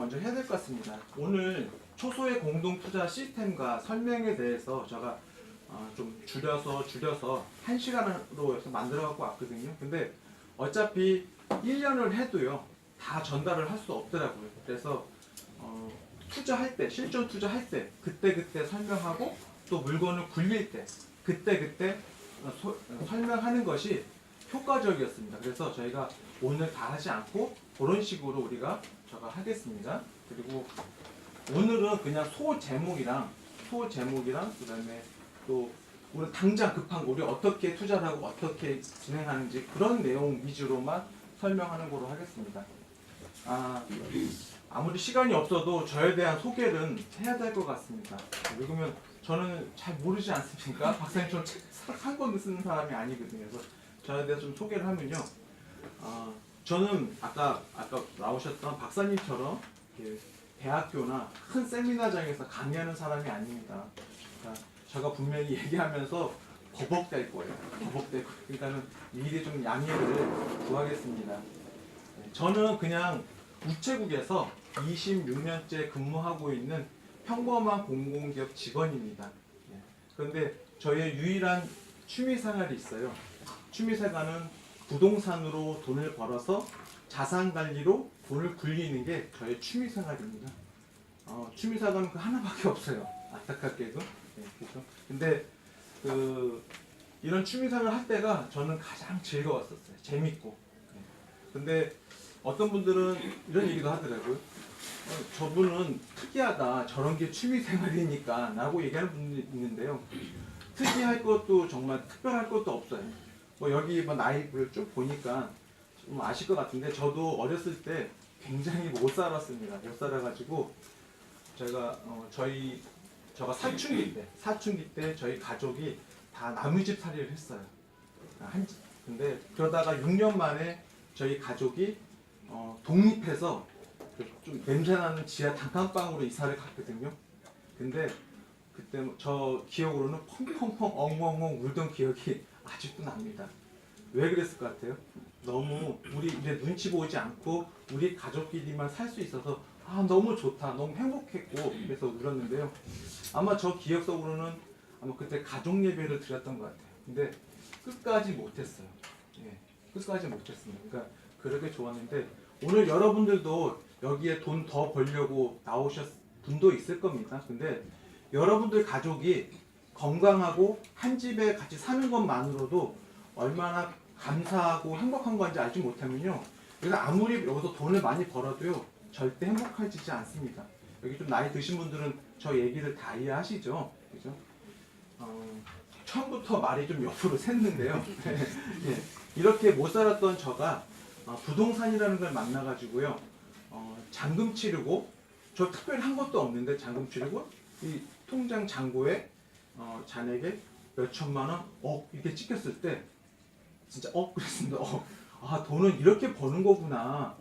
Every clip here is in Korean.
먼저 해야 될 것 같습니다. 오늘 초소의 공동 투자 시스템과 설명에 대해서 제가 좀 줄여서 1시간으로 만들어 갖고 왔거든요. 근데 어차피 1년을 해도요 다 전달을 할 수 없더라고요. 그래서 투자할 때, 실전 투자할 때 그때 설명하고 또 물건을 굴릴 때 그때 설명하는 것이 효과적이었습니다. 그래서 저희가 오늘 다 하지 않고 그런 식으로 우리가 저가 하겠습니다. 그리고 오늘은 그냥 소제목이랑 그다음에 또 우리 당장 급한 거 우리 어떻게 투자를 하고 어떻게 진행하는지 그런 내용 위주로만 설명하는 거로 하겠습니다. 아무리 시간이 없어도 저에 대한 소개는 해야 될 것 같습니다. 왜냐면 저는 잘 모르지 않습니까? 박사님처럼 책 한 권 쓰는 사람이 아니거든요. 그래서 저에 대해서 좀 소개를 하면요. 저는 아까 나오셨던 박사님처럼 대학교나 큰 세미나장에서 강의하는 사람이 아닙니다. 그러니까 제가 분명히 얘기하면서 버벅될 거예요. 그러니까는 미리 좀 양해를 구하겠습니다. 저는 그냥 우체국에서 26년째 근무하고 있는 평범한 공공기업 직원입니다. 그런데 저의 유일한 취미생활이 있어요. 취미생활은 부동산으로 돈을 벌어서 자산관리로 돈을 굴리는 게 저의 취미생활입니다. 취미생활은 그 하나밖에 없어요. 안타깝게도. 그렇죠? 근데 이런 취미생활을 할 때가 저는 가장 즐거웠었어요. 재밌고. 근데 어떤 분들은 이런 얘기도 하더라고요. 저분은 특이하다. 저런 게 취미생활이니까 라고 얘기하는 분들이 있는데요. 특이할 것도 정말 특별할 것도 없어요. 여기 나이를 쭉 보니까 좀 아실 것 같은데 저도 어렸을 때 굉장히 못 살았습니다. 못 살아가지고 제가 저가 사춘기 때 저희 가족이 다 나무집 살이를 했어요. 근데 그러다가 6년 만에 저희 가족이 독립해서 좀 냄새나는 지하 단칸방으로 이사를 갔거든요. 근데 그때 저 기억으로는 펑펑펑 엉엉엉 울던 기억이 아직도 납니다. 왜 그랬을 것 같아요? 너무 우리 이제 눈치 보지 않고 우리 가족끼리만 살 수 있어서 너무 좋다, 너무 행복했고 그래서 울었는데요. 아마 저 기억 속으로는 아마 그때 가족 예배를 드렸던 것 같아요. 근데 끝까지 못했어요. 끝까지 못했습니다. 그러니까 그렇게 좋았는데 오늘 여러분들도 여기에 돈 더 벌려고 나오셨 분도 있을 겁니다. 근데 여러분들 가족이 건강하고 한 집에 같이 사는 것만으로도 얼마나 감사하고 행복한 건지 알지 못하면요. 그래서 아무리 여기서 돈을 많이 벌어도요. 절대 행복해지지 않습니다. 여기 좀 나이 드신 분들은 저 얘기를 다 이해하시죠? 그죠? 처음부터 말이 좀 옆으로 샜는데요. 이렇게 못 살았던 저가 부동산이라는 걸 만나가지고요. 잔금 치르고 저 특별히 한 것도 없는데 잔금 치르고 이 통장 잔고에 잔액에 몇 천만 원, 이렇게 찍혔을 때 진짜 그랬습니다. 돈은 이렇게 버는 거구나.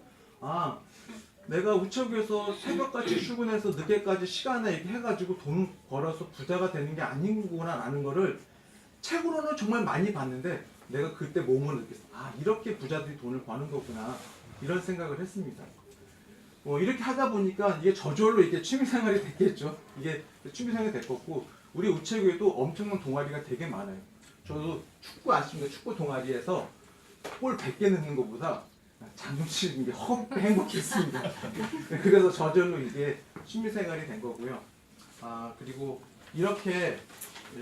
내가 우체국에서 새벽까지 출근해서 늦게까지 시간에 이렇게 해가지고 돈 벌어서 부자가 되는 게 아닌구나 라는 거를 책으로는 정말 많이 봤는데 내가 그때 몸으로 느꼈어요. 이렇게 부자들이 돈을 버는 거구나 이런 생각을 했습니다. 이렇게 하다 보니까 이게 저절로 이게 취미생활이 됐겠죠. 이게 취미생활이 됐고 우리 우체국에도 엄청난 동아리가 되게 많아요. 저도 축구 아십니까? 축구 동아리에서 골 100개 넣는 것보다 잔금 치는 게 행복했습니다. 그래서 저절로 이게 취미생활이 된 거고요. 그리고 이렇게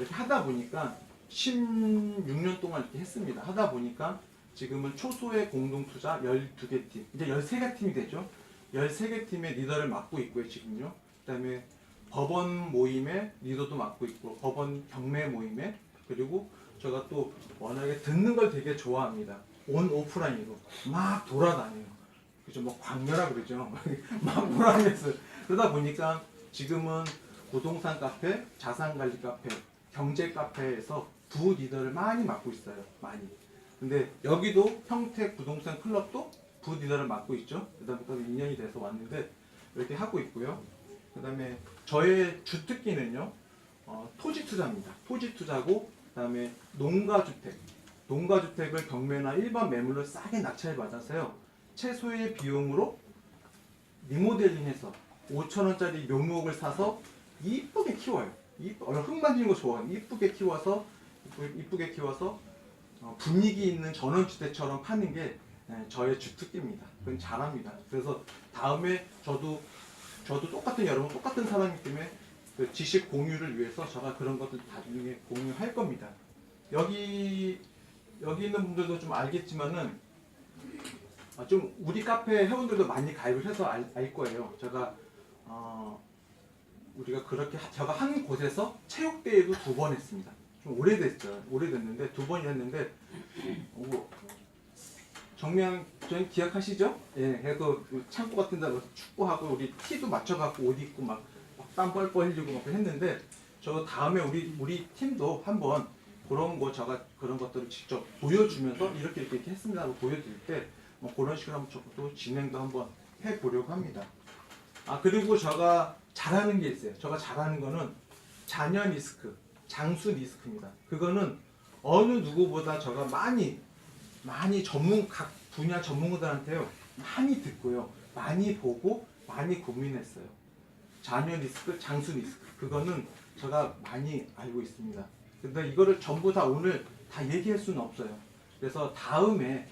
하다 보니까 16년 동안 이렇게 했습니다. 하다 보니까 지금은 초소의 공동투자 12개 팀, 이제 13개 팀이 되죠. 13개 팀의 리더를 맡고 있고요, 지금요. 그 다음에 법원 모임의 리더도 맡고 있고, 법원 경매 모임에, 그리고 제가 또 워낙에 듣는 걸 되게 좋아합니다. 오프라인으로 막 돌아다녀요. 그죠? 광녀라 그러죠. 막 돌아다녔어요. 그러다 보니까 지금은 부동산 카페, 자산관리 카페, 경제 카페에서 부 리더를 많이 맡고 있어요. 많이. 근데 여기도 평택 부동산 클럽도 부 리더를 맡고 있죠. 그다음부터 2년이 돼서 왔는데 이렇게 하고 있고요. 그다음에 저의 주특기는요. 토지 투자입니다. 토지 투자고 그다음에 농가주택을 경매나 일반 매물로 싸게 낙찰 받아서요. 최소의 비용으로 리모델링해서 5,000원짜리 묘목을 사서 이쁘게 키워요. 흙 만지는 거 좋아해요. 이쁘게 키워서 분위기 있는 전원주택처럼 파는 게 저의 주특기입니다. 그건 잘합니다. 그래서 다음에 저도 여러분 똑같은 사람이기 때문에 그 지식 공유를 위해서 제가 그런 것들 나중에 공유할 겁니다. 여기 있는 분들도 좀 알겠지만은 좀 우리 카페 회원들도 많이 가입을 해서 알 거예요. 제가 우리가 그렇게 제가 한 곳에서 체육대회도 2번 했습니다. 좀 오래됐는데 2번이 했는데 정면 전 기억하시죠? 예, 해서 창고 같은 데 축구하고 우리 티도 맞춰갖고 옷 입고 막 땀 뻘뻘 흘리고 막 했는데 저 다음에 우리 팀도 한번 그런 거 제가 그런 것들을 직접 보여주면서 이렇게 했습니다 하고 보여드릴 때 뭐 그런 식으로 한번 저도 진행도 한번 해보려고 합니다. 그리고 제가 잘하는 게 있어요. 제가 잘하는 거는 잔여 리스크, 장수 리스크입니다. 그거는 어느 누구보다 제가 많이 각 분야 전문가들한테요 많이 듣고요, 많이 보고 많이 고민했어요. 잔여 리스크, 장수 리스크, 그거는 제가 많이 알고 있습니다. 근데 이거를 전부 다 오늘 다 얘기할 수는 없어요. 그래서 다음에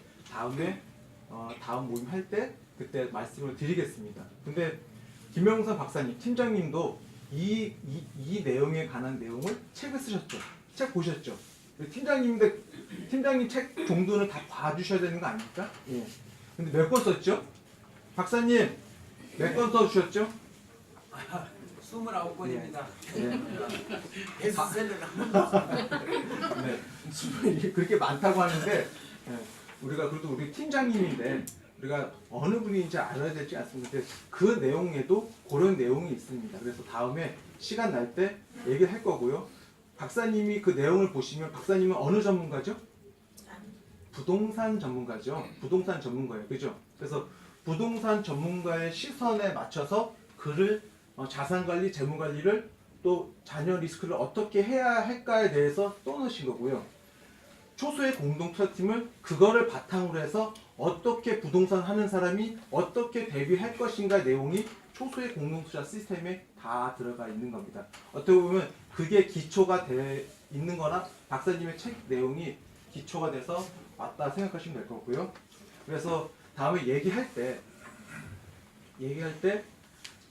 다음 모임 할 때 그때 말씀을 드리겠습니다. 근데 김영선 박사님, 팀장님도 이 내용에 관한 내용을 책을 쓰셨죠? 책 보셨죠? 팀장님 책 정도는 다 봐주셔야 되는 거 아닙니까? 예. 근데 몇 권 썼죠? 박사님 몇 권 써주셨죠? 29권입니다. 예. 베스트셀러를 네. 그렇게 많다고 하는데 우리가 그래도 우리 팀장님인데 우리가 어느 분인지 알아야 되지 않습니까? 그 내용에도 그런 내용이 있습니다. 그래서 다음에 시간 날 때 얘기할 거고요. 박사님이 그 내용을 보시면 박사님은 어느 전문가죠? 부동산 전문가죠. 부동산 전문가예요. 그죠? 그래서 부동산 전문가의 시선에 맞춰서 그를 자산관리, 재무관리를 또 잔여 리스크를 어떻게 해야 할까에 대해서 써놓으신 거고요. 초소의 공동투자팀은 그거를 바탕으로 해서 어떻게 부동산 하는 사람이 어떻게 대비할 것인가 내용이 초소의 공동투자 시스템에 다 들어가 있는 겁니다. 어떻게 보면 그게 기초가 돼 있는 거나 박사님의 책 내용이 기초가 돼서 맞다 생각하시면 될 거고요. 그래서 다음에 얘기할 때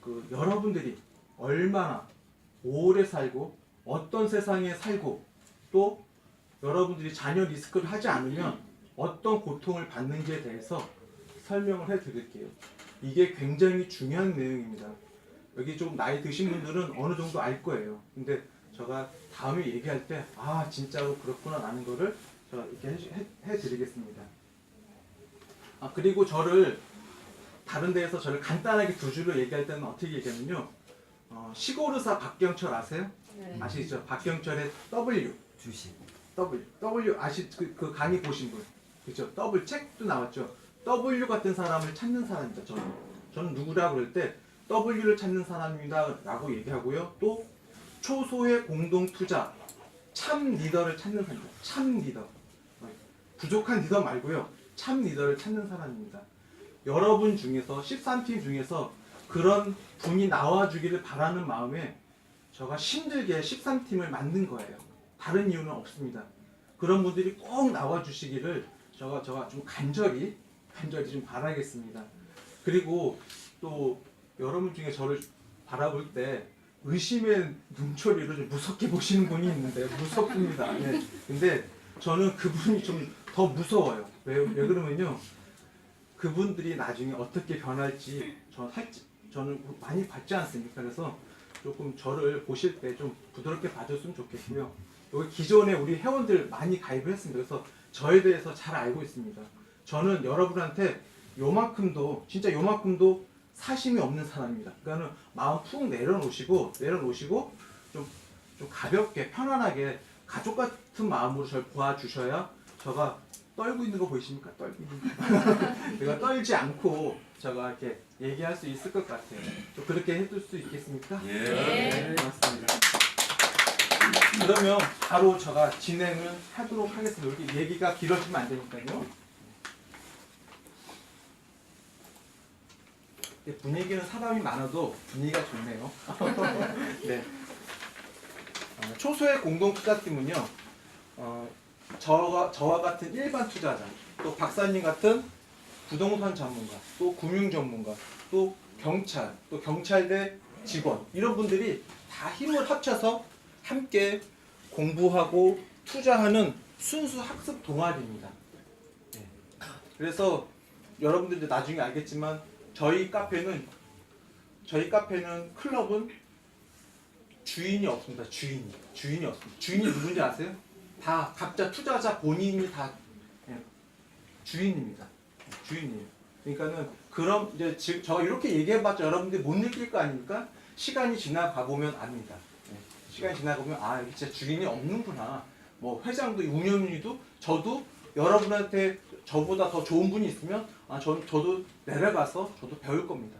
그 여러분들이 얼마나 오래 살고 어떤 세상에 살고 또 여러분들이 잔여 리스크를 하지 않으면 어떤 고통을 받는지에 대해서 설명을 해 드릴게요. 이게 굉장히 중요한 내용입니다. 여기 좀 나이 드신 분들은 어느 정도 알 거예요. 근데 제가 다음에 얘기할 때 진짜로 그렇구나 라는 거를 제가 이렇게 해 드리겠습니다. 그리고 다른 데에서 저를 간단하게 2줄로 얘기할 때는 어떻게 얘기하면요. 시골의사 박경철 아세요? 네. 아시죠? 박경철의 W. 주식. W 그 강의 보신 분, 그렇죠? W 책도 나왔죠. W 같은 사람을 찾는 사람입니다. 저는 누구라고 그럴 때 W를 찾는 사람이다라고 얘기하고요. 또 초소의 공동 투자, 참 리더를 찾는 사람입니다. 참 리더. 부족한 리더 말고요. 참 리더를 찾는 사람입니다. 여러분 중에서 13팀 중에서 그런 분이 나와주기를 바라는 마음에 제가 힘들게 13팀을 만든 거예요. 다른 이유는 없습니다. 그런 분들이 꼭 나와주시기를 제가 좀 간절히 좀 바라겠습니다. 그리고 또 여러분 중에 저를 바라볼 때 의심의 눈초리로 좀 무섭게 보시는 분이 있는데 무섭습니다. 네. 근데 저는 그분이 좀 더 무서워요. 왜 그러면요. 그분들이 나중에 어떻게 변할지 저는 많이 봤지 않습니까? 그래서 조금 저를 보실 때 좀 부드럽게 봐줬으면 좋겠고요. 여기 기존에 우리 회원들 많이 가입을 했습니다. 그래서 저에 대해서 잘 알고 있습니다. 저는 여러분한테 진짜 요만큼도 사심이 없는 사람입니다. 그러니까 마음 푹 내려놓으시고 좀 가볍게 편안하게 가족 같은 마음으로 저를 보아주셔야 제가 떨고 있는 거 보이십니까? 떨고 있는 거. 제가 떨지 않고 제가 이렇게 얘기할 수 있을 것 같아요. 좀 그렇게 해줄 수 있겠습니까? 예. 네, 고맙습니다. 그러면 바로 제가 진행을 하도록 하겠습니다. 여기 얘기가 길어지면 안 되니까요. 분위기는 사람이 많아도 분위기가 좋네요. 네. 초소의 공동투자팀은요, 저와 같은 일반 투자자, 또 박사님 같은 부동산 전문가, 또 금융 전문가, 또 경찰, 또 경찰대 직원, 이런 분들이 다 힘을 합쳐서 함께 공부하고 투자하는 순수 학습 동아리입니다. 네. 그래서 여러분들도 나중에 알겠지만 저희 카페는 클럽은 주인이 없습니다. 주인이 없습니다. 주인이 누군지 아세요? 다 각자 투자자 본인이 다 주인입니다. 주인이에요. 그러니까는 그럼 이제 저 이렇게 얘기해봤자 여러분들이 못 느낄 거 아닙니까? 시간이 지나가 보면 압니다. 시간이 지나가 보면 아 이게 진짜 주인이 없는구나. 뭐 회장도 운영위도 저도 여러분한테 저보다 더 좋은 분이 있으면 저도 내려가서 저도 배울 겁니다.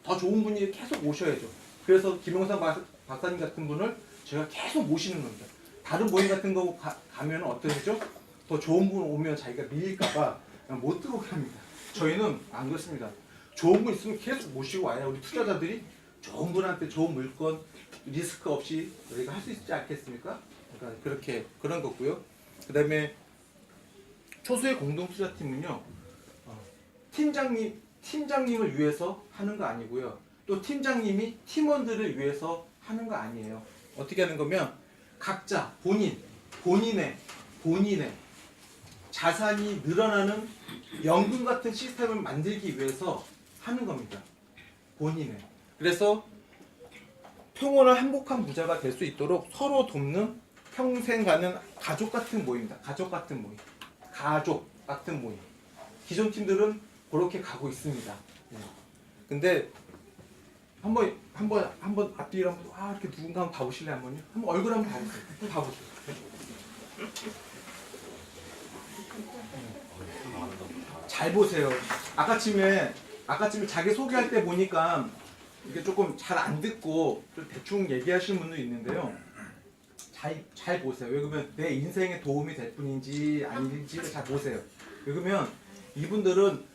더 좋은 분이 계속 오셔야죠. 그래서 김용삼 박사님 같은 분을 제가 계속 모시는 겁니다. 다른 모임 같은 거 가면 어떠죠? 더 좋은 분 오면 자기가 밀릴까봐 못 들어오게 합니다. 저희는 안 그렇습니다. 좋은 분 있으면 계속 모시고 와야 우리 투자자들이 좋은 분한테 좋은 물건 리스크 없이 우리가 할 수 있지 않겠습니까? 그러니까 그렇게 그런 거고요. 그 다음에 초소의 공동투자팀은요, 팀장님을 위해서 하는 거 아니고요. 또 팀장님이 팀원들을 위해서 하는 거 아니에요. 어떻게 하는 거면 각자 본인의 자산이 늘어나는 연금 같은 시스템을 만들기 위해서 하는 겁니다. 본인의. 그래서 평온한 행복한 부자가 될 수 있도록 서로 돕는 평생 가는 가족 같은 모임입니다. 가족 같은 모임. 기존 팀들은 그렇게 가고 있습니다. 근데 한번 앞뒤를 이렇게 누군가 한번 봐보실래요? 한번 얼굴 한번 봐보세요. 잘 보세요. 아까쯤에 자기 소개할 때 보니까 이게 조금 잘 안 듣고 좀 대충 얘기하시는 분도 있는데요. 잘 보세요. 왜 그러면 내 인생에 도움이 될 분인지 아닌지를 잘 보세요. 왜 그러면 이분들은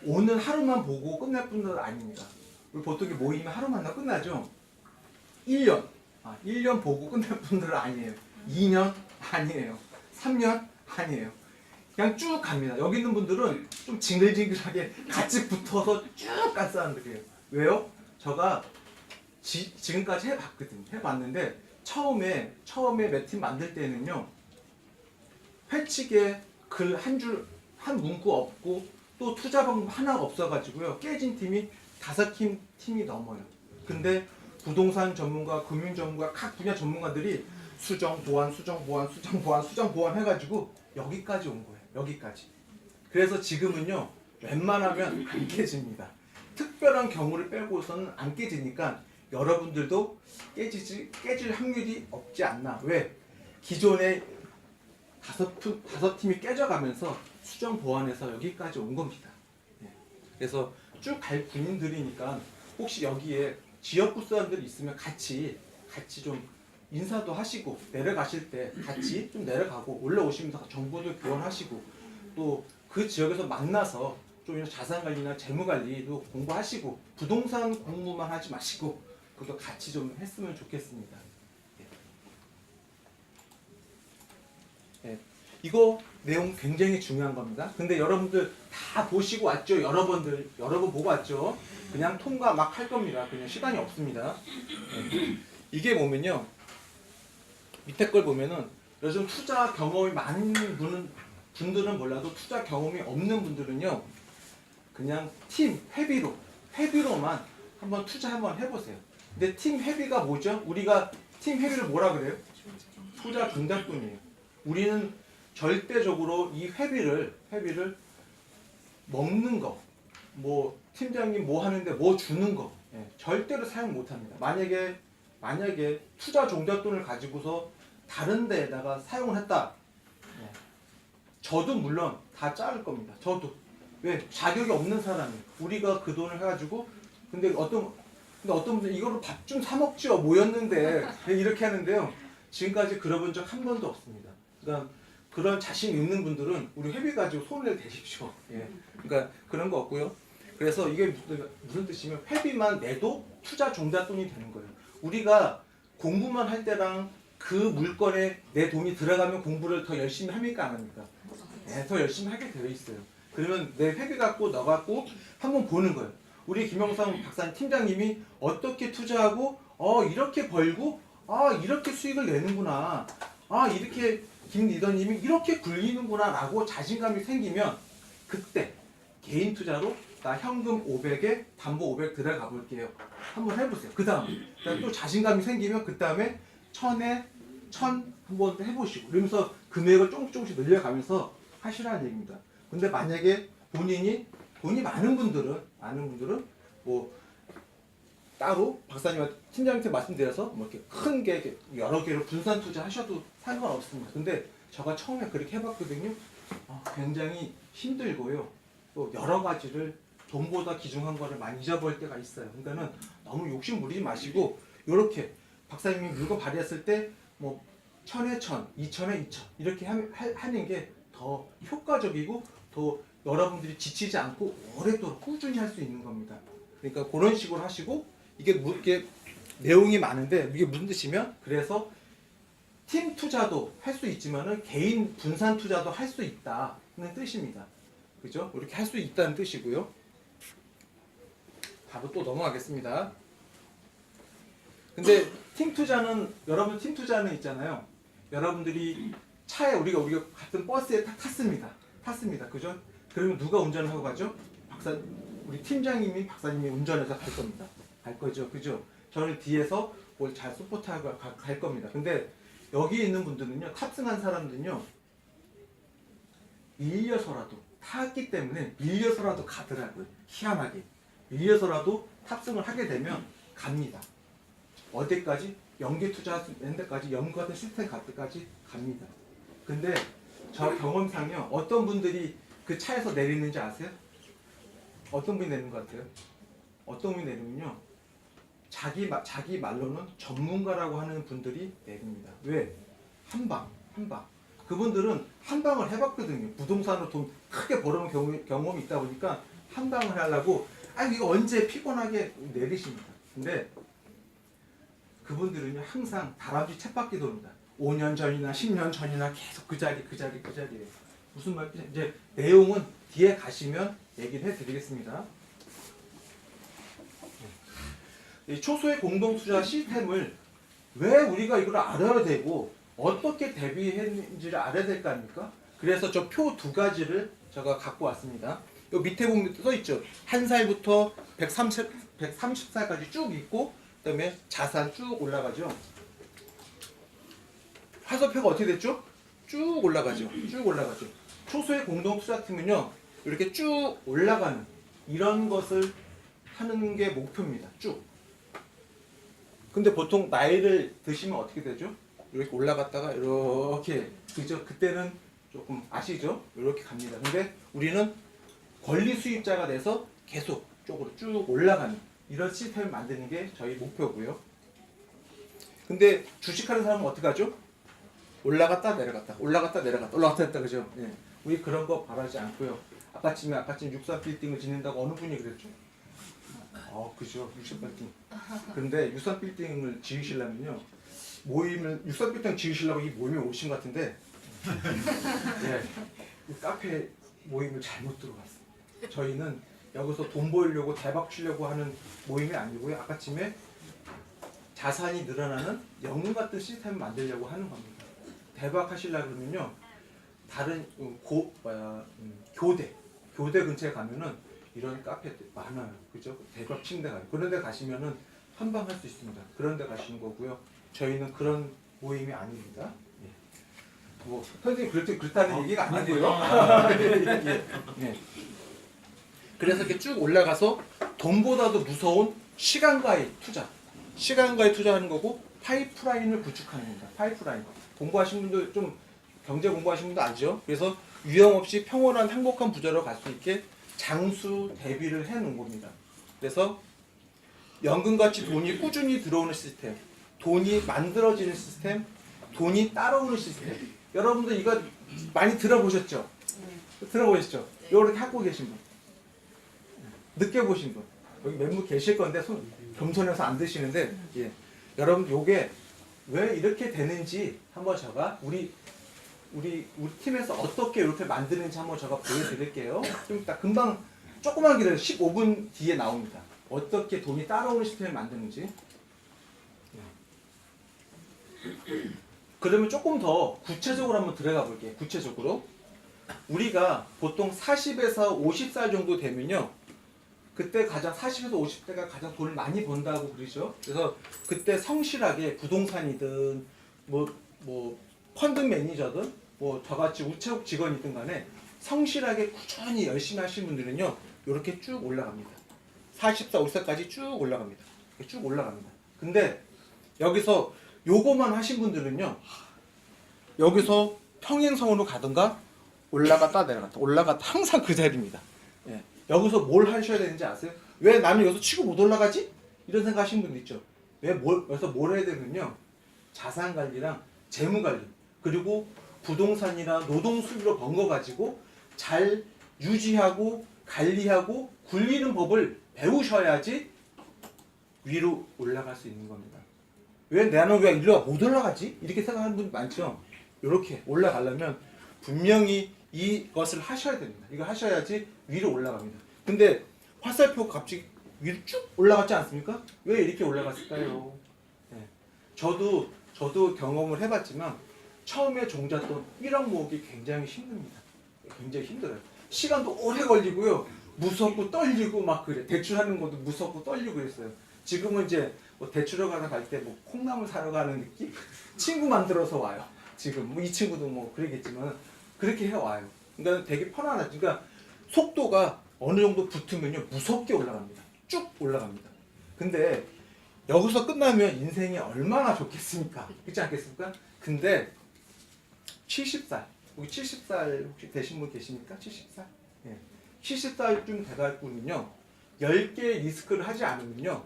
오늘 하루만 보고 끝날 분들은 아닙니다. 우리 보통 모이면 하루 만나 끝나죠. 1년 보고 끝날 분들은 아니에요. 2년 아니에요. 3년 아니에요. 그냥 쭉 갑니다. 여기 있는 분들은 좀 징글징글하게 같이 붙어서 쭉 간 사람들이에요. 왜요? 제가 지금까지 해봤는데 처음에 몇 팀 만들 때는요, 회칙에 글 한 문구 없고 또 투자 방법 하나가 없어가지고요, 깨진 팀이 5팀이 넘어요. 근데 부동산 전문가, 금융 전문가, 각 분야 전문가들이 수정 보완 해가지고 여기까지 온 거예요. 여기까지. 그래서 지금은요, 웬만하면 안 깨집니다. 특별한 경우를 빼고서는 안 깨지니까 여러분들도 깨질 확률이 없지 않나. 왜? 기존에 5팀이 깨져가면서 수정 보완해서 여기까지 온 겁니다. 그래서 쭉 갈 군인들이니까 혹시 여기에 지역구 사람들이 있으면 같이 좀 인사도 하시고 내려가실 때 같이 좀 내려가고 올라오시면서 정보도 교환하시고 또 그 지역에서 만나서 좀 자산관리나 재무관리도 공부하시고 부동산 공부만 하지 마시고 그것도 같이 좀 했으면 좋겠습니다. 이거 내용 굉장히 중요한 겁니다. 근데 여러분들 다 보시고 왔죠? 여러 번 보고 왔죠? 그냥 통과 막 할 겁니다. 그냥 시간이 없습니다. 이게 뭐면요, 밑에 걸 보면은 요즘 투자 경험이 많은 분들은 몰라도 투자 경험이 없는 분들은요, 그냥 팀 회비로만 한번 투자 한번 해보세요. 근데 팀 회비가 뭐죠? 우리가 팀 회비를 뭐라 그래요? 투자 중단돈이에요. 우리는 절대적으로 이 회비를 먹는 거, 뭐 팀장님 뭐 하는데 뭐 주는 거, 절대로 사용 못합니다. 만약에 투자 종잣돈을 가지고서 다른 데에다가 사용을 했다, 저도 물론 다 자를 겁니다. 저도. 왜? 자격이 없는 사람이 우리가 그 돈을 해가지고 근데 어떤 분들 이거로 밥 좀 사 먹지요 모였는데 이렇게 하는데요, 지금까지 그러본 적 한 번도 없습니다. 그러니까 그런 자신 있는 분들은 우리 회비 가지고 손을 대십시오. 그러니까 그런 거 없고요. 그래서 이게 무슨 뜻이냐면 회비만 내도 투자 종잣돈이 되는 거예요. 우리가 공부만 할 때랑 그 물건에 내 돈이 들어가면 공부를 더 열심히 합니까 안 합니까? 네, 더 열심히 하게 되어 있어요. 그러면 내 회비 갖고 너 갖고 한번 보는 거예요. 우리 김영상 박사님 팀장님이 어떻게 투자하고 이렇게 벌고 이렇게 수익을 내는구나. 이렇게 김 리더님이 이렇게 굴리는구나 라고 자신감이 생기면 그때 개인 투자로 나 현금 500에 담보 500 들어가 볼게요. 한번 해보세요. 그 다음에 또 자신감이 생기면 그 다음에 1000에 1000 한번 해보시고 그러면서 금액을 조금씩 늘려가면서 하시라는 얘기입니다. 근데 만약에 돈이 많은 분들은 뭐 따로 박사님한테 팀장님한테 말씀드려서 뭐 이렇게 큰 게 여러 개로 분산 투자하셔도 상관없습니다. 근데 제가 처음에 그렇게 해봤거든요. 굉장히 힘들고요. 또 여러 가지를 돈보다 귀중한 거를 많이 잊어버릴 때가 있어요. 그러니까는 너무 욕심 부리지 마시고 이렇게 박사님이 물건 발휘했을 때 뭐 1000에 1000, 2000에 2000 이렇게 하는 게 더 효과적이고 더 여러분들이 지치지 않고 오랫도록 꾸준히 할 수 있는 겁니다. 그러니까 그런 식으로 하시고 이게 내용이 많은데 이게 무슨 뜻이면 그래서 팀 투자도 할 수 있지만은 개인 분산 투자도 할 수 있다는 뜻입니다. 그죠? 이렇게 할 수 있다는 뜻이고요. 바로 또 넘어가겠습니다. 근데 팀 투자는 여러분 팀 투자는 있잖아요. 여러분들이 차에 우리가 같은 버스에 탔습니다. 그죠? 그러면 누가 운전을 하고 가죠? 우리 팀장님이 박사님이 운전해서 갈 겁니다. 갈 거죠. 그죠? 저는 뒤에서 뭘 잘 서포트하고 갈 겁니다. 근데 여기 있는 분들은요. 탑승한 사람들은요. 밀려서라도 탔기 때문에 밀려서라도 가더라고요. 희한하게. 밀려서라도 탑승을 하게 되면 갑니다. 어디까지? 연기 투자하는 데까지 연구 같은 시스템 갈 때까지 갑니다. 근데 저 경험상요. 어떤 분들이 그 차에서 내리는지 아세요? 어떤 분이 내리는 것 같아요? 어떤 분이 내리면요. 자기 말로는 전문가라고 하는 분들이 내립니다. 왜? 한 방. 그분들은 한 방을 해봤거든요. 부동산으로 돈 크게 벌어본 경험이 있다 보니까 한 방을 하려고 이거 언제 피곤하게 내리십니다. 근데 그분들은요 항상 다람쥐 쳇바퀴 돕니다. 5년 전이나 10년 전이나 계속 그 자리예요. 무슨 말인지 이제 내용은 뒤에 가시면 얘기를 해드리겠습니다. 이 초소의 공동투자 시스템을 왜 우리가 이걸 알아야 되고 어떻게 대비했는지를 알아야 될 거 아닙니까? 그래서 저 표 두 가지를 제가 갖고 왔습니다. 요 밑에 보면 써 있죠. 1살부터 130살까지 쭉 있고 그다음에 자산 쭉 올라가죠. 화살표가 어떻게 됐죠? 쭉 올라가죠. 초소의 공동투자팀은요. 이렇게 쭉 올라가는 이런 것을 하는 게 목표입니다. 쭉. 근데 보통 나이를 드시면 어떻게 되죠? 이렇게 올라갔다가 이렇게 그죠? 그때는 조금 아시죠? 이렇게 갑니다. 근데 우리는 권리 수입자가 돼서 계속 쪽으로 쭉 올라가는 이런 시스템을 만드는 게 저희 목표고요. 근데 주식하는 사람은 어떻게 하죠? 올라갔다 내려갔다 그죠? 예. 우리 그런 거 바라지 않고요. 아까쯤에 63빌딩을 짓는다고 어느 분이 그랬죠? 그죠. 63빌딩. 근데 63빌딩을 지으시려면요. 63빌딩 지으시려고 이 모임에 오신 것 같은데 예. 이 카페 모임을 잘못 들어갔어요. 저희는 여기서 돈 벌려고 대박 치려고 하는 모임이 아니고요. 아까쯤에 자산이 늘어나는 연금 같은 시스템을 만들려고 하는 겁니다. 대박 하시려고 그러면요. 다른 교대 근처에 가면은 이런 카페들 많아요. 그죠? 대박 치는 데 가요. 그런 데 가시면은 한방 할 수 있습니다. 그런 데 가시는 거고요. 저희는 그런 모임이 아닙니다. 예. 뭐 선생님 그렇다는 얘기가 아니고요. 예. 그래서 이렇게 쭉 올라가서 돈보다도 무서운 시간과의 투자하는 거고 파이프라인을 구축하는 겁니다. 파이프라인. 공부하신 분들 좀 경제 공부하신 분도 알죠? 그래서 위험 없이 평온한 행복한 부자로 갈 수 있게 장수 대비를 해 놓은 겁니다. 그래서 연금같이 돈이 꾸준히 들어오는 시스템, 돈이 만들어지는 시스템, 돈이 따라오는 시스템. 여러분들 이거 많이 들어보셨죠? 들어보셨죠? 이렇게 하고 계신 분. 느껴보신 분 여기 몇 분 계실 건데 손 겸손해서 안 드시는데 예. 여러분 요게 왜 이렇게 되는지 한번 제가 우리 팀에서 어떻게 이렇게 만드는지 한번 제가 보여드릴게요. 좀 이따 금방 조금만 기다려 15분 뒤에 나옵니다. 어떻게 돈이 따라오는 시스템을 만드는지. 그러면 조금 더 구체적으로 한번 들어가 볼게요. 구체적으로 우리가 보통 40에서 50살 정도 되면요, 그때 가장 40에서 50대가 가장 돈을 많이 번다고 그러죠. 그래서 그때 성실하게 부동산이든 뭐 펀드 매니저든 뭐 저같이 우체국 직원이든 간에 성실하게 꾸준히 열심히 하시는 분들은요 이렇게 쭉 올라갑니다. 40살, 50살까지 쭉 올라갑니다. 쭉 올라갑니다. 근데 여기서 요거만 하신 분들은요 여기서 평행선으로 가든가 올라갔다 내려갔다 올라갔다 항상 그 자리입니다. 예. 여기서 뭘 하셔야 되는지 아세요? 왜 나는 여기서 치고 못 올라가지? 이런 생각 하시는 분들 있죠. 여기서 뭘 해야 되면요 자산관리랑 재무관리 그리고 부동산이나 노동수비로 번 거 가지고 잘 유지하고 관리하고 굴리는 법을 배우셔야지 위로 올라갈 수 있는 겁니다. 왜 나는 왜 일로 못 올라가지? 이렇게 생각하는 분 많죠. 이렇게 올라가려면 분명히 이것을 하셔야 됩니다. 이거 하셔야지 위로 올라갑니다. 근데 화살표가 갑자기 위로 쭉 올라갔지 않습니까? 왜 이렇게 올라갔을까요? 네. 저도 경험을 해봤지만 처음에 종잣돈 1억 모으기 굉장히 힘듭니다. 굉장히 힘들어요. 시간도 오래 걸리고요. 무섭고 떨리고 막 그래. 대출하는 것도 무섭고 떨리고 그랬어요. 지금은 이제 뭐 대출하러 갈 때 뭐 콩나물 사러 가는 느낌? 친구 만들어서 와요. 지금 뭐 이 친구도 뭐 그러겠지만 그렇게 해 와요. 그러니까 되게 편안하죠. 그러니까 속도가 어느 정도 붙으면요 무섭게 올라갑니다. 쭉 올라갑니다. 근데 여기서 끝나면 인생이 얼마나 좋겠습니까? 그렇지 않겠습니까? 근데 70살, 여기 70살 혹시 되신 분 계십니까? 70살? 예. 70살쯤 돼갈 분은요 10개의 리스크를 하지 않으면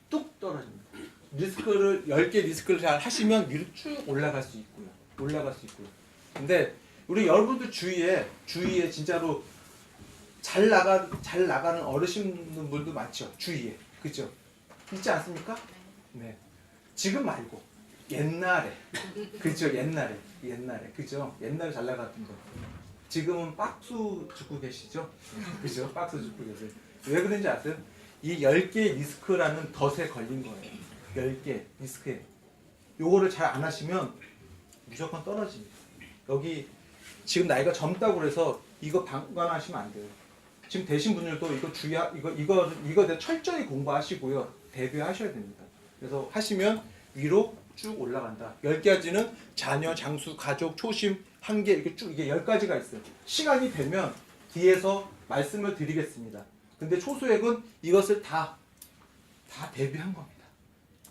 뚝 떨어집니다. 10개 리스크를 잘 하시면 위로 쭉 올라갈 수 있고요. 근데 우리 여러분들 주위에 진짜로 잘 나가는 어르신분들도 많죠. 주위에. 그죠? 있지 않습니까? 네. 지금 말고 옛날에. 그죠? 옛날에. 그죠? 옛날에 잘 나갔던 분. 지금은 박수 줍고 계시죠? 그죠? 박수 줍고 계세요. 왜 그런지 아세요? 이 10개의 리스크라는 덫에 걸린 거예요. 10개 리스크에. 요거를 잘 안 하시면 무조건 떨어집니다. 여기 지금 나이가 젊다고 그래서 이거 방관하시면 안 돼요. 지금 되신 분들도 이거 대해 철저히 공부하시고요. 대비하셔야 됩니다. 그래서 하시면 위로 쭉 올라간다. 10가지는 자녀, 장수, 가족, 초심, 한계 이렇게 쭉 이게 10가지가 있어요. 시간이 되면 뒤에서 말씀을 드리겠습니다. 근데 초수액은 이것을 다 대비한 겁니다.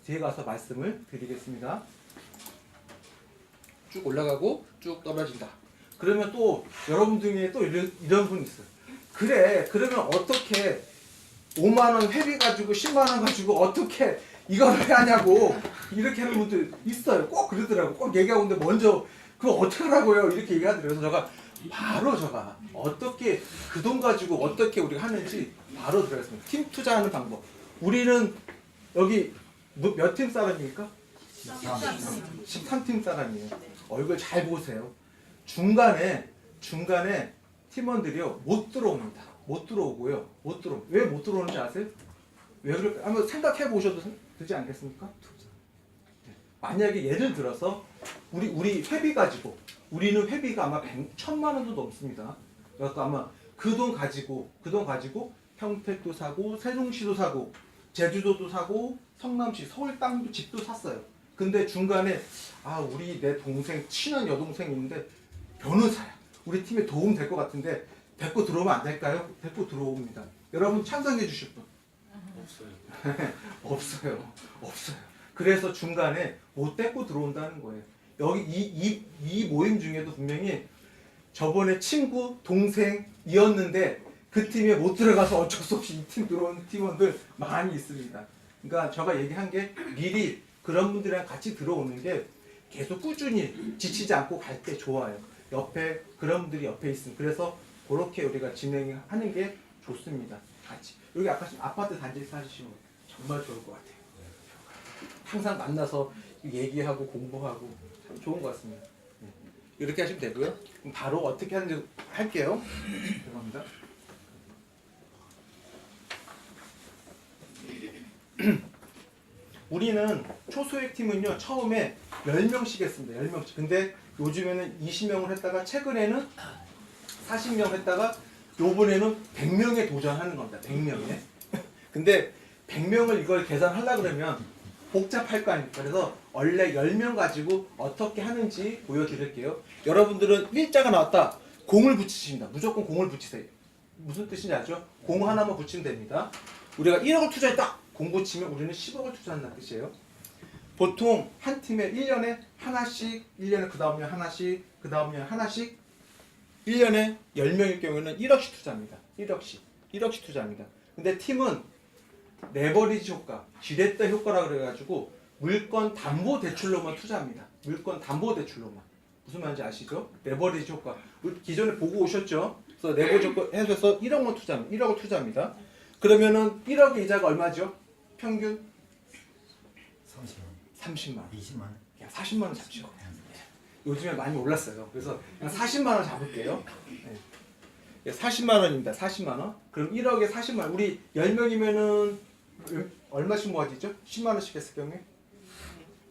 뒤에 가서 말씀을 드리겠습니다. 쭉 올라가고 쭉 떨어진다. 그러면 또 여러분 중에 또 이런 분 있어요. 그래 그러면 어떻게 5만 원 회비 가지고 10만 원 가지고 어떻게 이걸 해야 하냐고 이렇게 하는 분들 있어요. 꼭 그러더라고. 꼭 얘기하고 있는데 먼저 그거 어떻게 하라고요? 이렇게 얘기하더라고요. 그래서 제가 어떻게 그 돈 가지고 어떻게 우리가 하는지 바로 들어갔습니다. 팀 투자하는 방법. 우리는 여기 몇 팀 사람입니까? 13팀 사람이에요. 얼굴 잘 보세요. 중간에 팀원들이요 못 들어옵니다. 못 들어오고요. 왜 못 들어오는지 아세요? 왜 그럴까? 한번 생각해 보셔도 되지 않겠습니까? 만약에 예를 들어서 우리 회비 가지고 우리는 회비가 아마 1,000만 원도 넘습니다. 그래서 아마 그 돈 가지고 평택도 사고 세종시도 사고 제주도도 사고 성남시 서울 땅도 집도 샀어요. 근데 중간에 우리 내 동생 친한 여동생이 있는데 변호사야. 우리 팀에 도움 될 것 같은데 데리고 들어오면 안 될까요? 데리고 들어옵니다. 여러분 찬성해 주실 분? 없어요. 없어요. 그래서 중간에 못 데리고 들어온다는 거예요. 여기 이 모임 중에도 분명히 저번에 친구, 동생이었는데 그 팀에 못 들어가서 어쩔 수 없이 이 팀 들어온 팀원들 많이 있습니다. 그러니까 제가 얘기한 게 미리 그런 분들이랑 같이 들어오는 게 계속 꾸준히 지치지 않고 갈 때 좋아요. 옆에 그런 분들이 옆에 있으면. 그래서 그렇게 우리가 진행하는 게 좋습니다. 같이. 여기 아까 아파트 단지 사시면 정말 좋을 것 같아요. 항상 만나서 얘기하고 공부하고 참 좋은 것 같습니다. 이렇게 하시면 되고요. 그럼 바로 어떻게 하는지 할게요. 죄송합니다. 우리는 초소액 팀은요 처음에 10명씩 했습니다. 10명씩. 근데 요즘에는 20명을 했다가 최근에는 40명 했다가 요번에는 100명에 도전하는 겁니다. 100명에. 근데 100명을 이걸 계산하려고 그러면 복잡할 거 아닙니까? 그래서 원래 10명 가지고 어떻게 하는지 보여드릴게요. 여러분들은 일자가 나왔다. 공을 붙이십니다. 무조건 공을 붙이세요. 무슨 뜻인지 알죠? 공 하나만 붙이면 됩니다. 우리가 1억을 투자했다. 공 붙이면 우리는 10억을 투자한다는 뜻이에요. 보통 한 팀에 1년에 하나씩, 1년에 그 다음 년 하나씩, 그 다음 년 하나씩 1년에 10명일 경우에는 1억씩 투자합니다. 1억씩 투자합니다. 근데 팀은 레버리지 효과, 지렛대 효과라 그래가지고 물건 담보 대출로만 투자합니다. 물건 담보 대출로만. 무슨 말인지 아시죠? 레버리지 효과. 기존에 보고 오셨죠? 그래서 레버리지 효과 해서 1억만 투자합니다. 1억을 투자합니다. 그러면은 1억의 이자가 얼마죠? 평균 30만 원. 20만 원. 그냥 40만 원 잡죠. 요즘에 많이 올랐어요. 그래서 그냥 40만 원 잡을게요. 네. 40만 원입니다. 40만 원. 그럼 1억에 40만 원. 우리 10명이면은 얼마씩 모아지죠? 10만 원씩 했을 경우에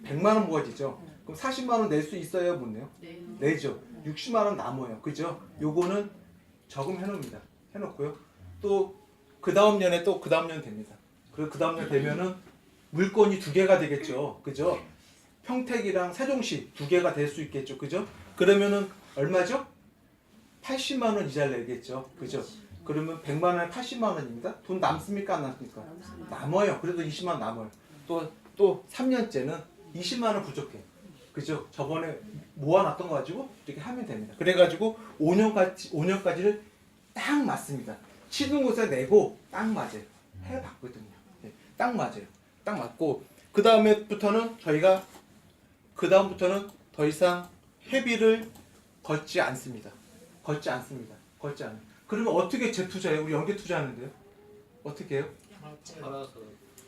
100만 원 모아지죠. 그럼 40만 원 낼 수 있어요? 못 내요? 내죠. 60만 원 남아요. 그죠? 요거는 저금해 놓습니다. 해 놓고요. 또 그 다음 년에 또 그 다음 년 됩니다. 그리고 그 다음 년 되면은 물건이 2개가 되겠죠. 그죠? 평택이랑 세종시 2개가 될 수 있겠죠. 그죠? 그러면은 얼마죠? 80만 원 이자를 내겠죠. 그죠? 그러면 100만 원에 80만 원입니다. 돈 남습니까? 안 남습니까? 남아요. 그래도 20만 원 남아요. 또 3년째는 20만 원 부족해. 그죠? 저번에 모아놨던 거 가지고 이렇게 하면 됩니다. 그래가지고 5년까지를 딱 맞습니다. 시중고세 내고 딱 맞아요. 해봤거든요. 네, 딱 맞아요. 딱 맞고 그 다음에부터는 저희가 그 다음부터는 더 이상 회비를 걷지 않습니다. 걷지 않습니다. 그러면 어떻게 재투자해요? 우리 연계 투자하는데요? 어떻게 해요? 팔아서.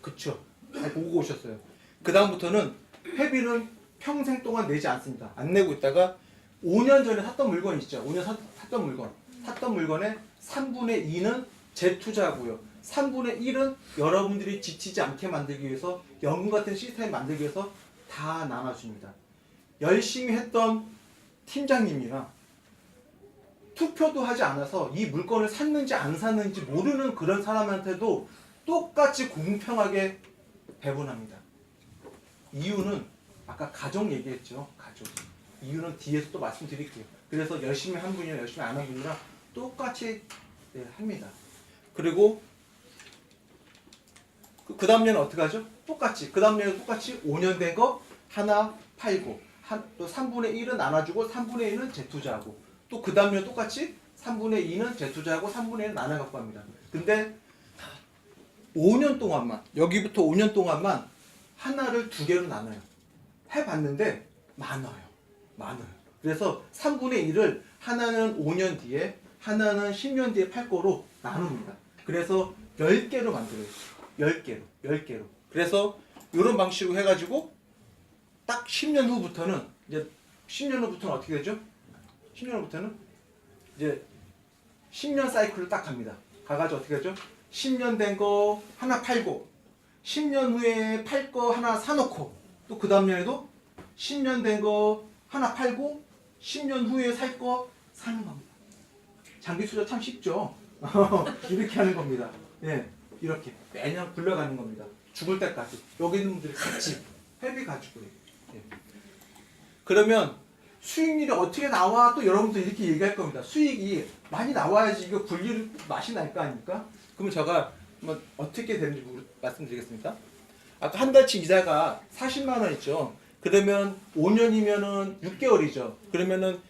그쵸. 잘 보고 오셨어요. 그 다음부터는 회비는 평생 동안 내지 않습니다. 안 내고 있다가 5년 전에 샀던 물건 있죠. 5년 샀던 물건. 샀던 물건의 3분의 2는 재투자고요. 3분의 1은 여러분들이 지치지 않게 만들기 위해서 연금 같은 시스템을 만들기 위해서 다 나눠줍니다. 열심히 했던 팀장님이나 투표도 하지 않아서 이 물건을 샀는지 안 샀는지 모르는 그런 사람한테도 똑같이 공평하게 배분합니다. 이유는 아까 가족 얘기했죠. 가족. 이유는 뒤에서 또 말씀드릴게요. 그래서 열심히 한 분이랑 열심히 안 한 분이랑 똑같이 합니다. 그리고 그 다음 년은 어떻게 하죠? 똑같이. 그 다음 년에 똑같이 5년 된 거 하나 팔고 또 3분의 1은 나눠주고 3분의 1은 재투자하고 또 그 다음 년 똑같이 3분의 2는 재투자하고 3분의 1은 나눠 갖고 합니다. 근데 5년 동안만 여기부터 5년 동안만 하나를 2개로 나눠요. 해봤는데 많아요. 그래서 3분의 1을 하나는 5년 뒤에 하나는 10년 뒤에 팔 거로 나눕니다. 그래서 10개로 만들어요. 10개로. 그래서 이런 방식으로 해가지고 딱 10년 후부터는 이제 10년 후부터는 어떻게 되죠? 10년 후부터는 이제 10년 사이클로 딱 갑니다. 가가지고 어떻게 하죠? 10년 된 거 하나 팔고 10년 후에 팔 거 하나 사놓고 또 그 다음 년에도 10년 된 거 하나 팔고 10년 후에 살 거 사는 겁니다. 장기 투자 참 쉽죠? 이렇게 하는 겁니다. 예, 이렇게 매년 굴러가는 겁니다. 죽을 때까지 여기 있는 분들이 같이 회비 가지고 예. 그러면 수익률이 어떻게 나와? 또 여러분들 이렇게 얘기할 겁니다. 수익이 많이 나와야지 이거 굴릴 맛이 날 거 아닙니까? 그러면 제가 한번 어떻게 되는지 말씀드리겠습니다. 아까 한 달치 이자가 40만 원 있죠. 그러면 5년이면은 6개월이죠. 그러면은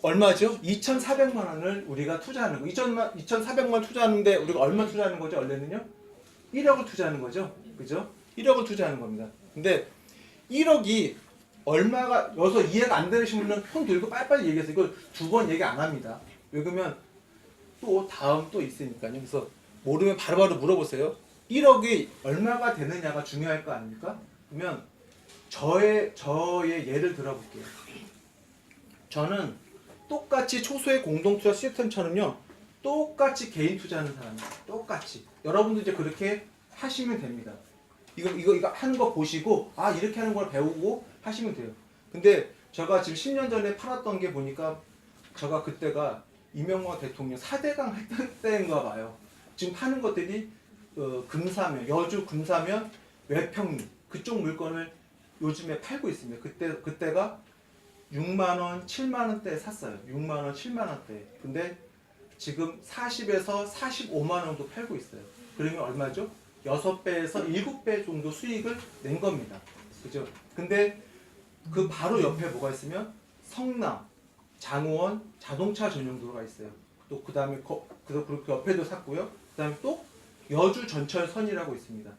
얼마죠? 2,400만 원을 우리가 투자하는 거. 2,400만 원 투자하는데 우리가 얼마 투자하는 거죠? 원래는요? 1억을 투자하는 거죠. 그죠? 1억을 투자하는 겁니다. 근데 1억이 얼마가 여기서 이해가 안 되시는 분은 손 들고 빨리빨리 얘기해서 이걸 2번 얘기 안 합니다. 왜 그러면 또 다음 또 있으니까요. 그래서 모르면 바로바로 물어보세요. 1억이 얼마가 되느냐가 중요할 거 아닙니까? 그러면 저의 예를 들어볼게요. 저는 똑같이 초소의 공동투자 시스템처럼요. 똑같이 개인 투자하는 사람이에요. 똑같이. 여러분도 이제 그렇게 하시면 됩니다. 이거 하는 거 보시고 아 이렇게 하는 걸 배우고 하시면 돼요. 근데 제가 지금 10년 전에 팔았던 게 보니까 제가 그때가 이명박 대통령 4대강 했던 때인가 봐요. 지금 파는 것들이 금사면, 여주 금사면, 외평리 그쪽 물건을 요즘에 팔고 있습니다. 그때가 6만 원, 7만 원대에 샀어요. 6만 원, 7만 원대. 근데 지금 40에서 45만 원도 팔고 있어요. 그러면 얼마죠? 6배에서 7배 정도 수익을 낸 겁니다. 그죠? 근데 그 바로 옆에 뭐가 있으면 성남, 장호원 자동차 전용도로가 있어요. 또 그 다음에 그 옆에도 샀고요. 그 다음에 또 여주 전철선이라고 있습니다.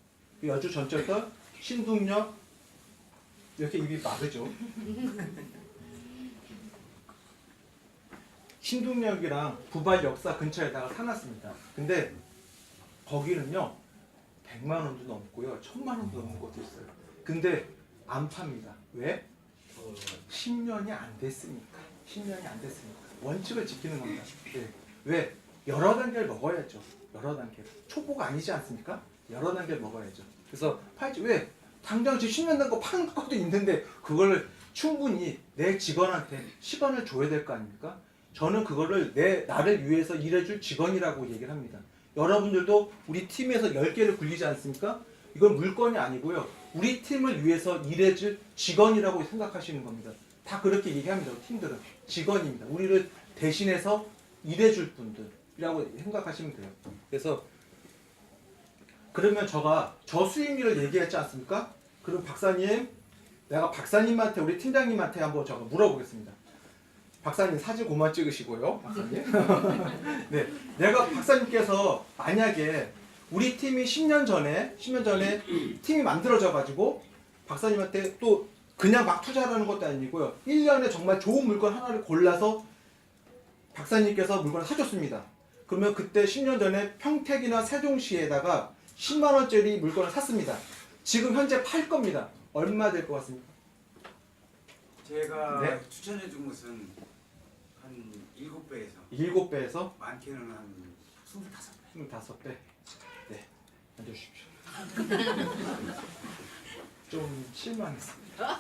그 여주 전철선, 신동역 이렇게 입이 마르죠. 신동역이랑 부발 역사 근처에다가 사놨습니다. 근데 거기는요 100만 원도 넘고요 1000만 원도 넘는 것도 있어요. 근데 안 팝니다. 왜? 10년이 안 됐으니까. 10년이 안 됐으니까. 원칙을 지키는 겁니다. 네. 왜? 여러 단계를 먹어야죠. 여러 단계. 초보가 아니지 않습니까? 여러 단계를 먹어야죠. 그래서 팔지 왜? 당장 지금 10년 된 거 파는 것도 있는데 그걸 충분히 내 직원한테 시간을 줘야 될 거 아닙니까? 저는 그거를 나를 위해서 일해줄 직원이라고 얘기를 합니다. 여러분들도 우리 팀에서 10개를 굴리지 않습니까? 이건 물건이 아니고요. 우리 팀을 위해서 일해줄 직원이라고 생각하시는 겁니다. 다 그렇게 얘기합니다. 팀들은 직원입니다. 우리를 대신해서 일해줄 분들이라고 생각하시면 돼요. 그래서 그러면 저 수익률을 얘기했지 않습니까? 그럼 박사님, 내가 박사님한테 우리 팀장님한테 한번 제가 물어보겠습니다. 박사님 사진 그만 찍으시고요. 박사님. 네, 내가 박사님께서 만약에 우리 팀이 10년 전에 팀이 만들어져 가지고 박사님한테 또 그냥 막 투자하는 것도 아니고요. 1년에 정말 좋은 물건 하나를 골라서 박사님께서 물건을 사줬습니다. 그러면 그때 10년 전에 평택이나 세종시에다가 10만 원짜리 물건을 샀습니다. 지금 현재 팔 겁니다. 얼마 될 것 같습니까? 제가 네. 추천해 준 것은 한 7배에서 7배에서 많게는 한 25배. 25배. 네, 앉으십시오. 좀 실망했습니다.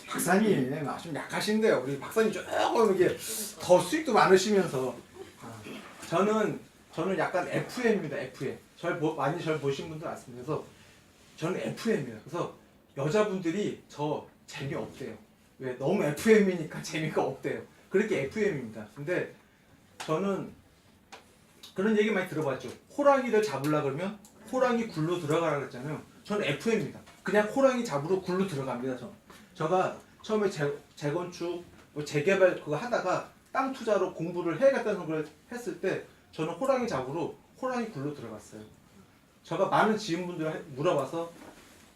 박사님, 좀 약하신데요. 우리 박사님 조금 이게 더 수익도 많으시면서 저는 약간 FM입니다. FM. 많이 절 보신 분들 아십니다. 그래서 저는 FM이에요. 그래서 여자분들이 저 재미없대요. 왜? 너무 FM이니까 재미가 없대요. 그렇게 FM입니다. 근데 저는 그런 얘기 많이 들어봤죠. 호랑이를 잡으려고 그러면 호랑이 굴로 들어가라 그랬잖아요. 저는 FM입니다. 그냥 호랑이 잡으러 굴로 들어갑니다. 제가 처음에 재건축, 재개발 그거 하다가 땅 투자로 공부를 해야겠다는 걸 했을 때 저는 호랑이 잡으러 호랑이 굴로 들어갔어요. 제가 많은 지인분들 물어봐서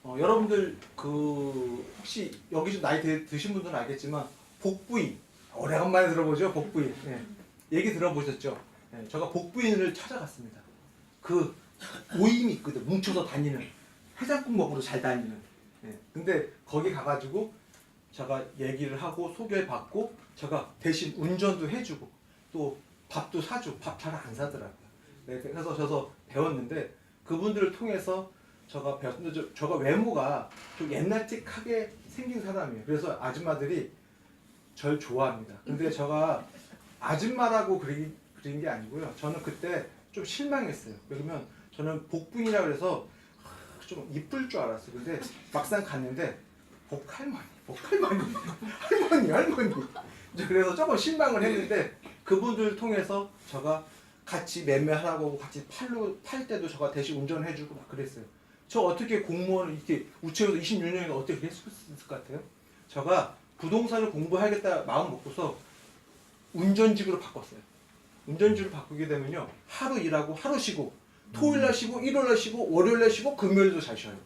여러분들 혹시 여기 좀 나이 드신 분들은 알겠지만 복부인 오래간만에 들어보죠. 복부인 얘기 들어보셨죠? 제가 복부인을 찾아갔습니다. 그 모임이 있거든. 뭉쳐서 다니는 해장국 먹으러 잘 다니는. 근데 거기 가가지고 제가 얘기를 하고 소개받고 제가 대신 운전도 해주고 또 밥도 사주고 밥 잘 안 사더라고요. 그래서 저서 배웠는데 그분들을 통해서 제가 배웠는데 제가 외모가 좀 옛날틱하게 생긴 사람이에요. 그래서 아줌마들이 절 좋아합니다. 근데 제가 아줌마라고 그린 게 아니고요. 저는 그때 좀 실망했어요. 그러면 저는 복분이라 그래서 좀 이쁠 줄 알았어요. 근데 막상 갔는데 복할머니 할머니 그래서 조금 실망을 했는데 그분들 통해서 제가 같이 매매하라고 같이 팔 때도 제가 대신 운전해주고 막 그랬어요. 저 어떻게 공무원을 이렇게 우체국에서 26년이나 어떻게 했을 것 같아요? 제가 부동산을 공부하겠다 마음 먹고서 운전직으로 바꿨어요. 운전직으로 바꾸게 되면요. 하루 일하고 하루 쉬고 토요일날 쉬고 일요일날 쉬고 월요일날 쉬고 금요일도 잘 쉬어요.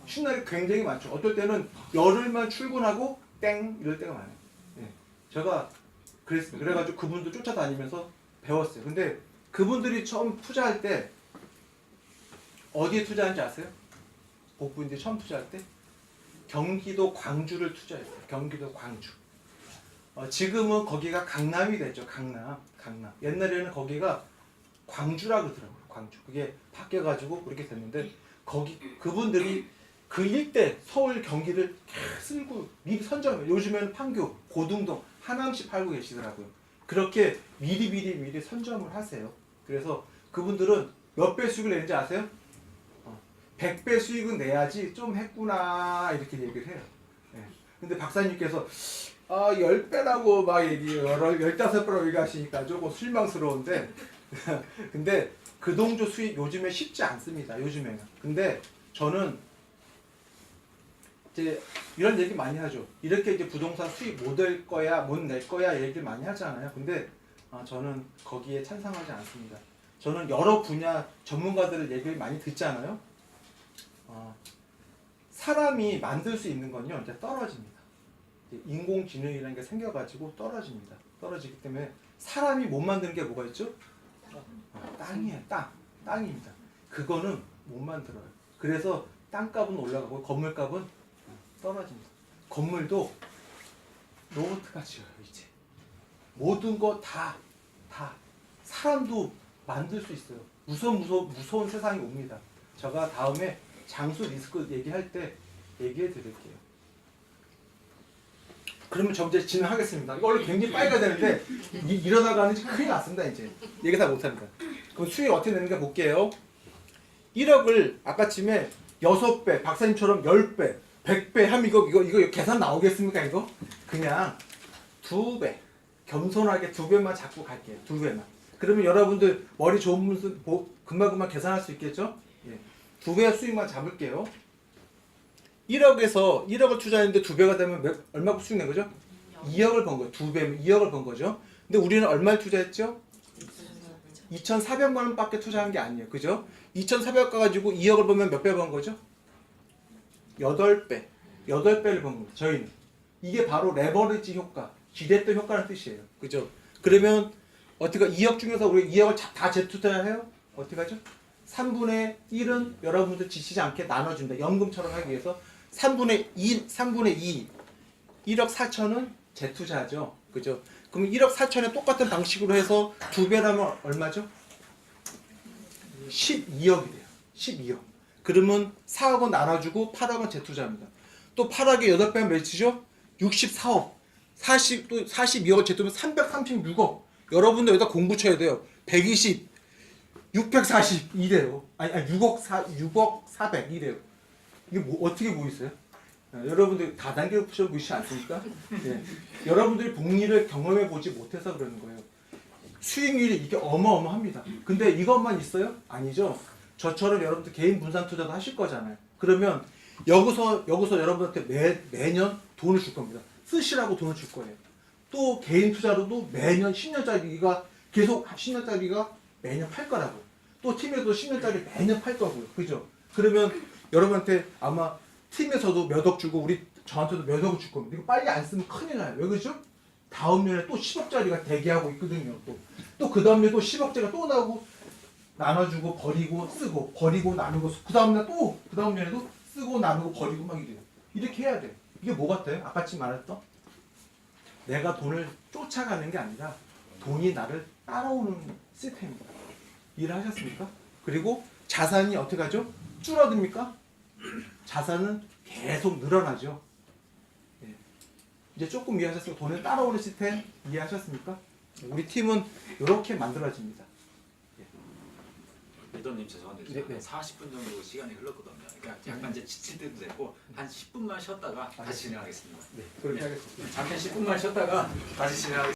쉬는 날이 굉장히 많죠. 어떨 때는 열흘만 출근하고 땡 이럴 때가 많아요. 제가 그랬습니다. 그래가지고 그분도 쫓아다니면서 배웠어요. 근데 그분들이 처음 투자할 때 어디에 투자한지 아세요? 복부인들이 처음 투자할 때 경기도 광주를 투자했어요. 경기도 광주. 지금은 거기가 강남이 됐죠. 강남. 옛날에는 거기가 광주라 그러더라고요. 광주. 그게 바뀌어가지고 그렇게 됐는데 그분들이 그 일대 서울 경기를 쓸고 미리 선점. 요즘에는 판교, 고등동, 하남시 팔고 계시더라고요. 그렇게 미리 선점을 하세요. 그래서 그분들은 몇 배 수익을 내는지 아세요? 100배 수익은 내야지 좀 했구나 이렇게 얘기를 해요. 예. 근데 박사님께서 10배라고 막 얘기해요. 15배라고 얘기하시니까 조금 실망스러운데 근데 그 동조 수익 요즘에 쉽지 않습니다. 요즘에는. 근데 저는 이제 이런 얘기 많이 하죠. 이렇게 이제 부동산 수익 못 낼 거야, 못 낼 거야 얘기를 많이 하잖아요. 근데 저는 거기에 찬성하지 않습니다. 저는 여러 분야 전문가들의 얘기를 많이 듣잖아요. 사람이 만들 수 있는 건요, 이제 떨어집니다. 이제 인공지능이라는 게 생겨가지고 떨어집니다. 떨어지기 때문에 사람이 못 만드는 게 뭐가 있죠? 땅이에요, 땅입니다. 그거는 못 만들어요. 그래서 땅값은 올라가고 건물값은 떨어집니다. 건물도 로봇가 지어요, 이제. 모든 거 다 사람도 만들 수 있어요. 무서운 세상이 옵니다. 제가 다음에 장수 리스크 얘기할 때 얘기해 드릴게요. 그러면 저 이제 진행하겠습니다. 이거 원래 굉장히 빨리가 되는데 이러다가는 큰일 났습니다. 이제 얘기 다 못합니다. 그럼 수익 어떻게 내는가 볼게요. 1억을 아까쯤에 6배, 박사님처럼 10배, 100배 하면 이거 계산 나오겠습니까? 이거? 그냥 2배, 겸손하게 2배만 잡고 갈게요. 2배만. 그러면 여러분들 머리 좋은 분들 금방금방 계산할 수 있겠죠? 예. 2배 수익만 잡을게요. 1억을 투자했는데 2배가 되면 얼마 수익 낸 거죠? 2억을 번 거예요. 2배면 2억을 번 거죠. 근데 우리는 얼마를 투자했죠? 2,400만 원밖에 투자한 게 아니에요. 그죠? 2,400 가지고 2억을 보면 몇 배 번 거죠? 8배. 8배를 번 거예요. 저희는. 이게 바로 레버리지 효과, 기대도 효과라는 뜻이에요. 그죠? 그러면 어떻게 2억 중에서 우리 2억을 다 재투자해요? 어떻게 하죠? 3분의 1은 여러분들 지치지 않게 나눠준다. 연금처럼 하기 위해서 3분의 2, 1억 4천은 재투자하죠. 그죠? 그럼 1억 4천에 똑같은 방식으로 해서 2배라면 얼마죠? 12억이 돼요. 12억. 그러면 4억은 나눠주고 8억은 재투자합니다. 또 8억에 8배면 몇이죠? 64억. 42억을 재투자하면 336억. 여러분들 여기다 공부 쳐야 돼요. 120, 640 이래요. 아니 6억 400 이래요. 이게 어떻게 보이세요? 여러분들 다단계로 푸셔 보이시지 않습니까? 예. 여러분들이 복리를 경험해 보지 못해서 그러는 거예요. 수익률이 이게 어마어마합니다. 근데 이것만 있어요? 아니죠. 저처럼 여러분들 개인 분산 투자도 하실 거잖아요. 그러면 여기서 여러분한테 매년 돈을 줄 겁니다. 쓰시라고 돈을 줄 거예요. 또 개인 투자로도 매년 10년짜리가 계속 10년짜리가 매년 팔 거라고. 또 팀에도 10년짜리 매년 팔 거고요. 그죠? 그러면 여러분한테 아마 팀에서도 몇 억 주고 저한테도 몇 억을 줄 겁니다. 이거 빨리 안 쓰면 큰일 나요. 왜 그러죠? 다음 년에 또 10억짜리가 대기하고 있거든요. 또 그 다음 년에 또 10억짜리가 또 나오고 나눠주고 버리고 쓰고 버리고 나누고 그 다음 년에도 쓰고 나누고 버리고 막 이래요. 이렇게 해야 돼. 이게 뭐 같아요? 아까 말했던 내가 돈을 쫓아가는 게 아니라 돈이 나를 따라오는 시스템입니다. 이해하셨습니까? 그리고 자산이 어떻게 하죠? 줄어듭니까? 자산은 계속 늘어나죠. 예. 이제 조금 이해하셨습니까? 돈을 따라오는 시스템 이해하셨습니까? 우리 팀은 이렇게 만들어집니다. 리더님 죄송한데 네, 네. 40분 정도 시간이 흘렀거든요. 그러니까 약간 이제 지칠 때도 되고 한 10분만 쉬었다가 다시 진행하겠습니다. 네, 그렇게 하겠습니다. 잠깐 10분만 쉬었다가 다시 진행하겠습니다.